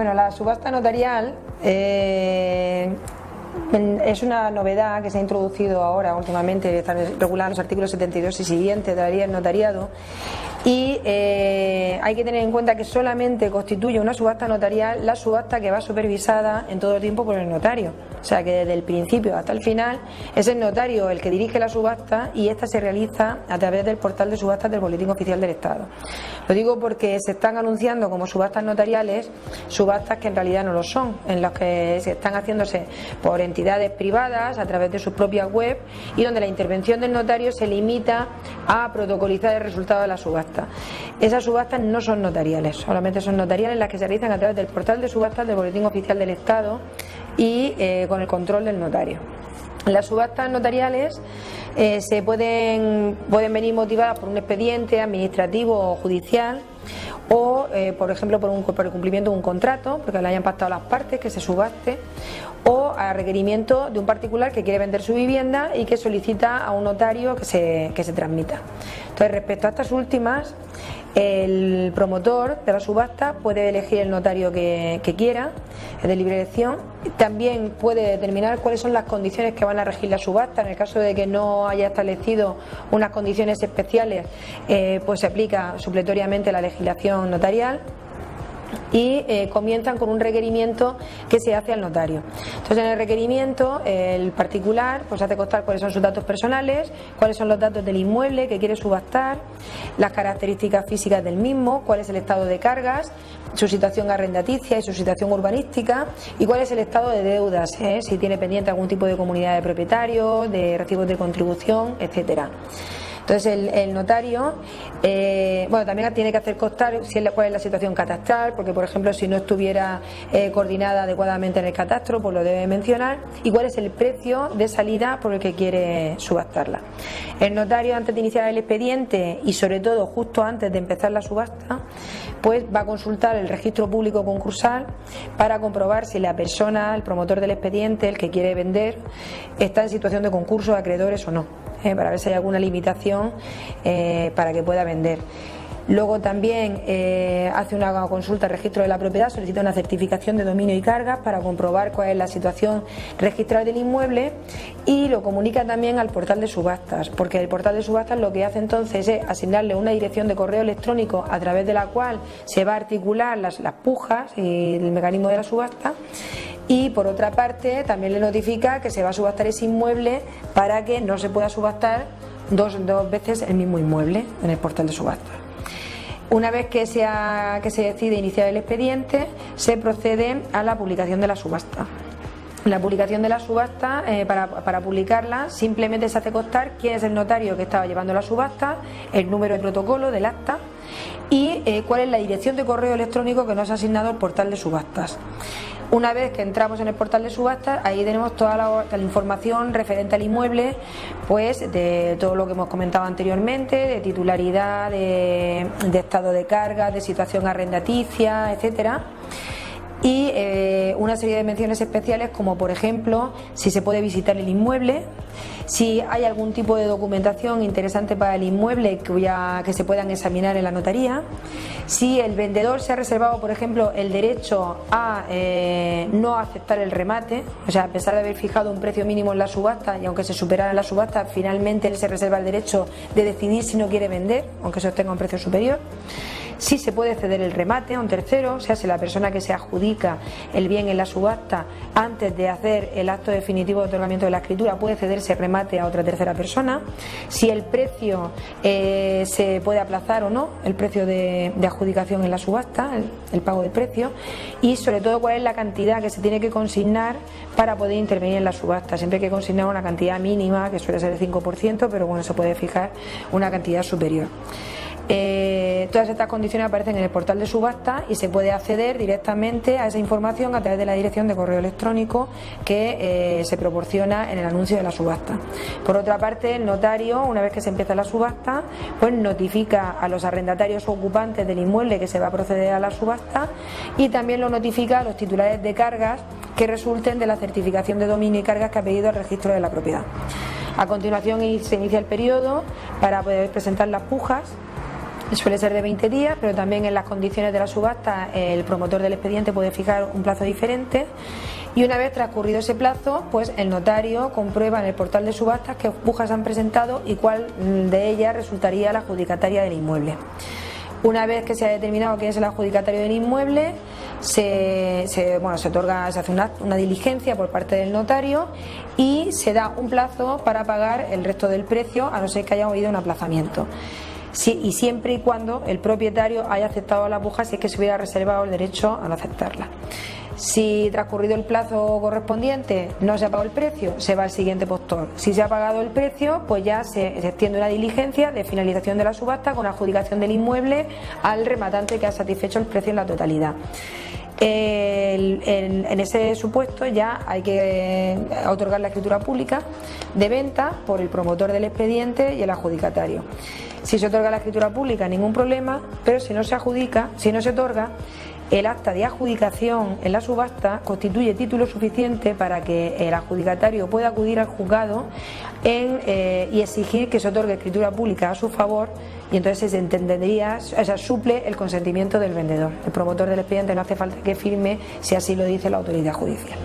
Bueno, la subasta notarial es una novedad que se ha introducido ahora últimamente, están regulados los artículos 72 y siguientes de la ley del notariado, y hay que tener en cuenta que solamente constituye una subasta notarial la subasta que va supervisada en todo el tiempo por el notario. O sea que desde el principio hasta el final es el notario el que dirige la subasta, y esta se realiza a través del portal de subastas del Boletín Oficial del Estado. Lo digo porque se están anunciando como subastas notariales subastas que en realidad no lo son, en las que se están haciéndose por entidades privadas a través de sus propias web, y donde la intervención del notario se limita a protocolizar el resultado de la subasta. Esas subastas no son notariales, solamente son notariales las que se realizan a través del portal de subastas del Boletín Oficial del Estado y con el control del notario. Las subastas notariales se pueden venir motivadas por un expediente administrativo o judicial, o por ejemplo por el cumplimiento de un contrato, porque le hayan pactado las partes que se subaste, o a requerimiento de un particular que quiere vender su vivienda y que solicita a un notario que se transmita. Entonces, respecto a estas últimas, el promotor de la subasta puede elegir el notario que quiera, es de libre elección. También puede determinar cuáles son las condiciones que van a regir la subasta. En el caso de que no haya establecido unas condiciones especiales, pues se aplica supletoriamente la legislación notarial, y comienzan con un requerimiento que se hace al notario. Entonces, en el requerimiento, el particular pues hace constar cuáles son sus datos personales, cuáles son los datos del inmueble que quiere subastar, las características físicas del mismo, cuál es el estado de cargas, su situación arrendaticia y su situación urbanística, y cuál es el estado de deudas, si tiene pendiente algún tipo de comunidad de propietarios, de recibos de contribución, etcétera. Entonces el notario también tiene que hacer constar cuál es la situación catastral, porque por ejemplo si no estuviera coordinada adecuadamente en el catastro, pues lo debe mencionar, y cuál es el precio de salida por el que quiere subastarla. El notario, antes de iniciar el expediente y sobre todo justo antes de empezar la subasta, pues va a consultar el registro público concursal para comprobar si la persona, el promotor del expediente, el que quiere vender, está en situación de concurso de acreedores o no, para ver si hay alguna limitación para que pueda vender. Luego también hace una consulta al registro de la propiedad, solicita una certificación de dominio y cargas para comprobar cuál es la situación registral del inmueble, y lo comunica también al portal de subastas, porque el portal de subastas lo que hace entonces es asignarle una dirección de correo electrónico a través de la cual se va a articular las pujas y el mecanismo de la subasta. Y por otra parte también le notifica que se va a subastar ese inmueble para que no se pueda subastar dos veces el mismo inmueble en el portal de subastas. Una vez que se decide iniciar el expediente, se procede a la publicación de la subasta. La publicación de la subasta, para publicarla, simplemente se hace constar quién es el notario que estaba llevando la subasta, el número de protocolo del acta y cuál es la dirección de correo electrónico que nos ha asignado el portal de subastas. Una vez que entramos en el portal de subastas, ahí tenemos toda la información referente al inmueble, pues de todo lo que hemos comentado anteriormente, de titularidad, de estado de carga, de situación arrendaticia, etcétera. Y una serie de menciones especiales, como por ejemplo si se puede visitar el inmueble, si hay algún tipo de documentación interesante para el inmueble que se puedan examinar en la notaría, si el vendedor se ha reservado, por ejemplo, el derecho a no aceptar el remate, o sea, a pesar de haber fijado un precio mínimo en la subasta y aunque se superara la subasta, finalmente él se reserva el derecho de decidir si no quiere vender, aunque se obtenga un precio superior. Si se puede ceder el remate a un tercero, o sea, si la persona que se adjudica el bien en la subasta, antes de hacer el acto definitivo de otorgamiento de la escritura, puede cederse remate a otra tercera persona. Si el precio se puede aplazar o no, el precio de adjudicación en la subasta, el pago del precio, y sobre todo cuál es la cantidad que se tiene que consignar para poder intervenir en la subasta. Siempre hay que consignar una cantidad mínima, que suele ser el 5%, pero bueno, se puede fijar una cantidad superior. Todas estas condiciones aparecen en el portal de subasta y se puede acceder directamente a esa información a través de la dirección de correo electrónico que se proporciona en el anuncio de la subasta. Por otra parte, el notario, una vez que se empieza la subasta, pues notifica a los arrendatarios o ocupantes del inmueble que se va a proceder a la subasta, y también lo notifica a los titulares de cargas que resulten de la certificación de dominio y cargas que ha pedido el registro de la propiedad. A continuación se inicia el periodo para poder presentar las pujas, Suele ser de 20 días, pero también en las condiciones de la subasta el promotor del expediente puede fijar un plazo diferente. Y una vez transcurrido ese plazo, pues el notario comprueba en el portal de subastas qué pujas han presentado y cuál de ellas resultaría la adjudicataria del inmueble. Una vez que se ha determinado quién es el adjudicatario del inmueble, se hace una diligencia por parte del notario y se da un plazo para pagar el resto del precio, a no ser que haya habido un aplazamiento. Sí, y siempre y cuando el propietario haya aceptado la puja, si es que se hubiera reservado el derecho a no aceptarla. Si transcurrido el plazo correspondiente no se ha pagado el precio, se va al siguiente postor. Si se ha pagado el precio, pues ya se extiende una diligencia de finalización de la subasta con adjudicación del inmueble al rematante que ha satisfecho el precio en la totalidad. En ese supuesto ya hay que otorgar la escritura pública de venta por el promotor del expediente y el adjudicatario. Si se otorga la escritura pública, ningún problema, pero si no se adjudica, si no se otorga, el acta de adjudicación en la subasta constituye título suficiente para que el adjudicatario pueda acudir al juzgado y exigir que se otorgue escritura pública a su favor, y entonces se entendería, suple el consentimiento del vendedor. El promotor del expediente no hace falta que firme si así lo dice la autoridad judicial.